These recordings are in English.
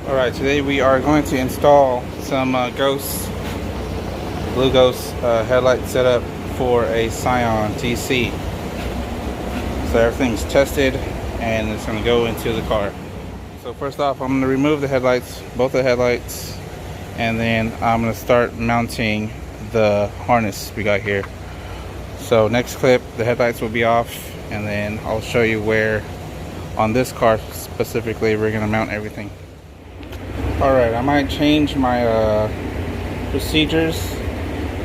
Alright, today we are going to install some Blueghozt headlight setup for a Scion TC. So everything's tested and it's going to go into the car. So first off, I'm going to remove the headlights, both the headlights, and then I'm going to start mounting the harness we got here. So next clip, the headlights will be off, and then I'll show you where on this car specifically we're going to mount everything. Alright, I might change my procedures.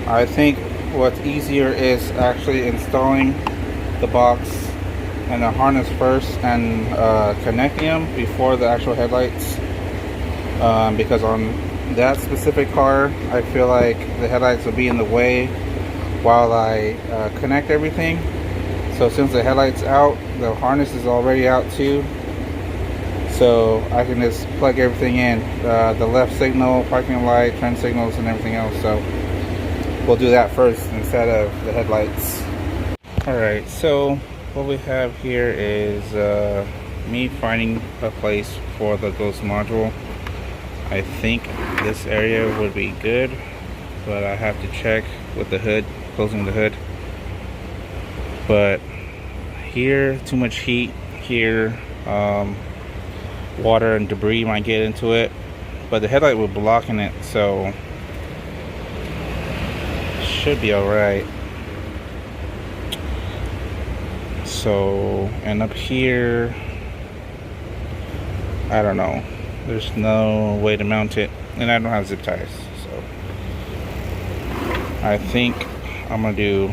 I think what's easier is actually installing the box and the harness first and connecting them before the actual headlights, because on that specific car I feel like the headlights will be in the way while I connect everything. So since the headlights out, the harness is already out too, so I can just plug everything in, the left signal, parking light, turn signals, and everything else. So we'll do that first instead of the headlights. Alright, so what we have here is me finding a place for the Ghost module. I think this area would be good, but I have to check with the hood, closing the hood. But here, too much heat here, water and debris might get into it, but the headlight will be blocking it, so should be alright. So, and up here, I don't know, there's no way to mount it, and I don't have zip ties, so I think I'm gonna do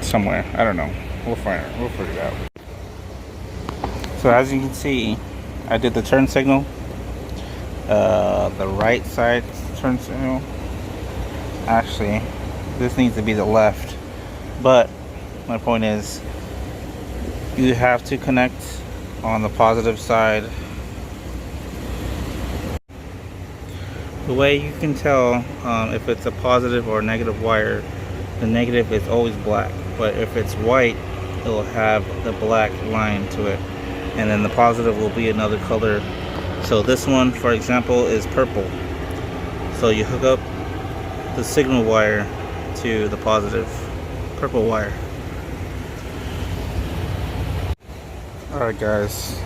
somewhere, I don't know, we'll figure it out. So as you can see, I did the turn signal, the right side turn signal. Actually, this needs to be the left, but my point is you have to connect on the positive side. The way you can tell if it's a positive or negative wire, the negative is always black, but if it's white, it will have the black line to it, and then the positive will be another color. So this one, for example, is purple. So you hook up the signal wire to the positive purple wire. Alright guys,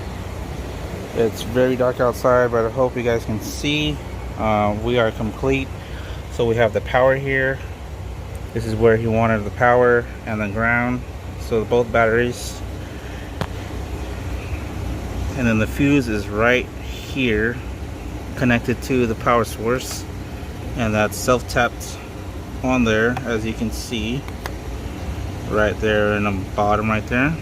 it's very dark outside, but I hope you guys can see. We are complete. So we have the power here. This is where he wanted the power and the ground, so both batteries. And then the fuse is right here, connected to the power source, and that's self-tapped on there, as you can see right there in the bottom right there.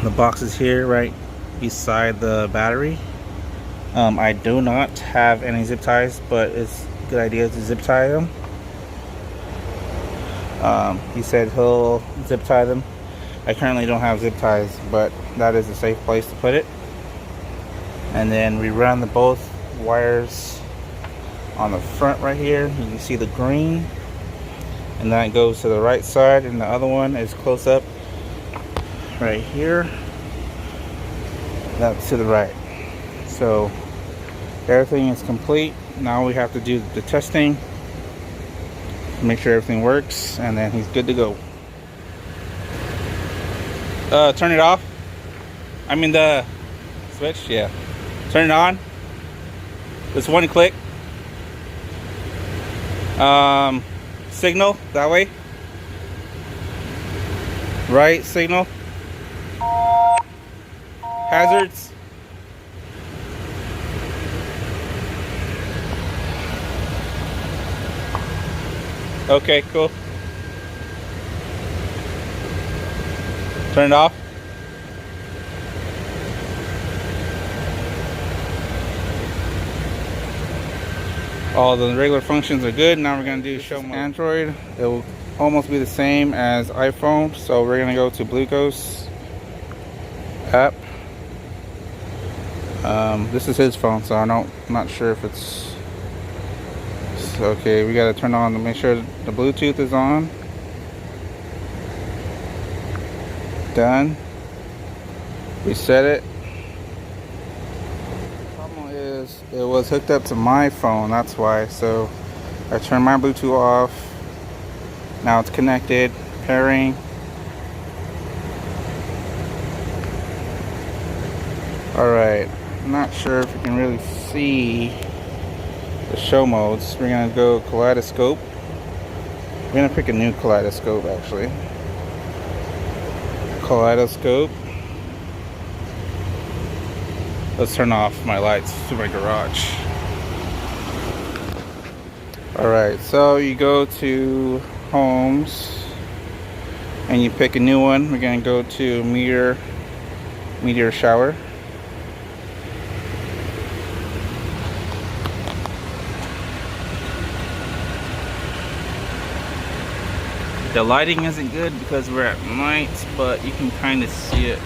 The box is here right beside the battery. I do not have any zip ties, but it's a good idea to zip tie them. He said he'll zip tie them. I currently don't have zip ties, but that is a safe place to put it. And then we run the both wires on the front right here. You can see the green, and that goes to the right side, and the other one is close up right here. That's to the right. So everything is complete. Now we have to do the testing, make sure everything works, and then he's good to go. Turn it off. I mean the switch, yeah. Turn it on. Just one click. Signal that way. Right signal. Hazards. Okay, cool. Turn it off. All the regular functions are good. Now we're going to do show mode. Android. It will almost be the same as iPhone. So we're going to go to Blueghozt app. This is his phone, so I'm not sure if it's okay. We got to turn on to make sure the Bluetooth is on. Done. Reset it. The problem is it was hooked up to my phone, that's why. So I turned my Bluetooth off. Now it's connected, pairing. Alright, I'm not sure if you can really see the show modes. We're gonna go kaleidoscope. We're gonna pick a new kaleidoscope actually. Kaleidoscope. Let's turn off my lights to my garage. Alright, so you go to homes and you pick a new one. We're gonna go to meteor shower. The lighting isn't good because we're at night, but you can kind of see it.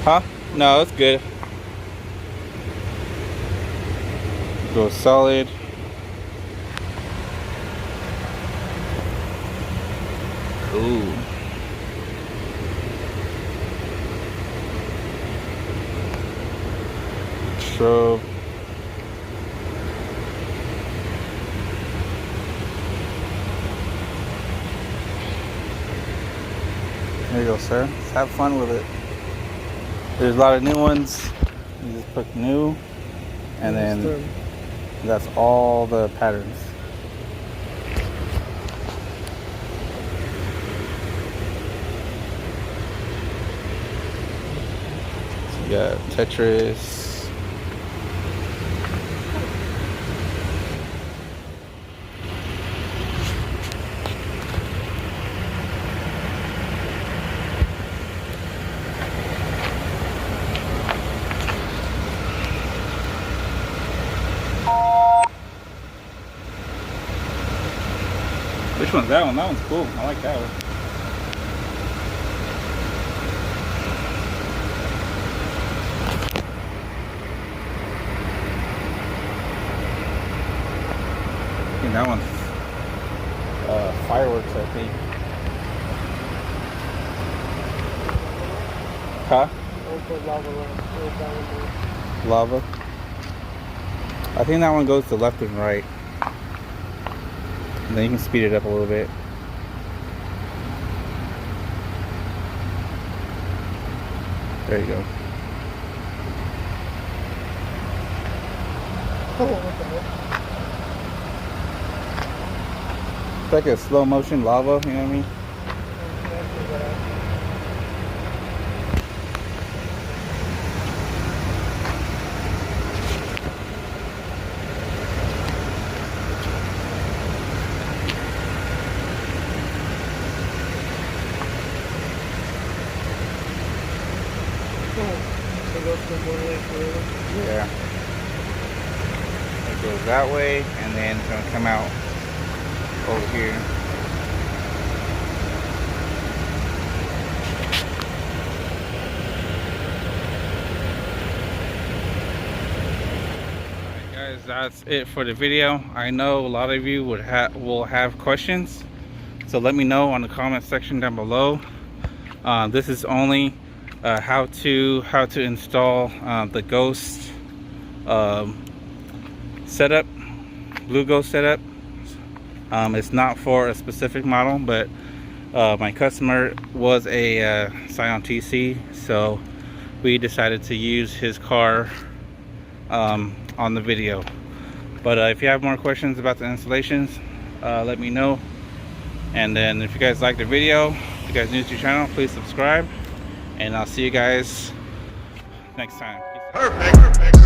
Huh? No, it's good. Go solid. Ooh. Strobe. There you go, sir. Let's have fun with it. There's a lot of new ones. You just click new, and then that's all the patterns. So you got Tetris. Which one's that one? That one's cool. I like that one. I think that one's fireworks, I think. Huh? Lava. I think that one goes to left and right. And then you can speed it up a little bit. There you go. It's like a slow motion lava, you know what I mean? Yeah. It goes that way, and then it's going to come out over here. Alright guys, that's it for the video. I know a lot of you will have questions, so let me know on the comment section down below. This is only how to install the Ghost setup, Blueghozt setup. It's not for a specific model, but my customer was a Scion TC, so we decided to use his car on the video. But if you have more questions about the installations, let me know. And then if you guys like the video, if you guys new to the channel, please subscribe. And I'll see you guys next time. Peace out. Perfect.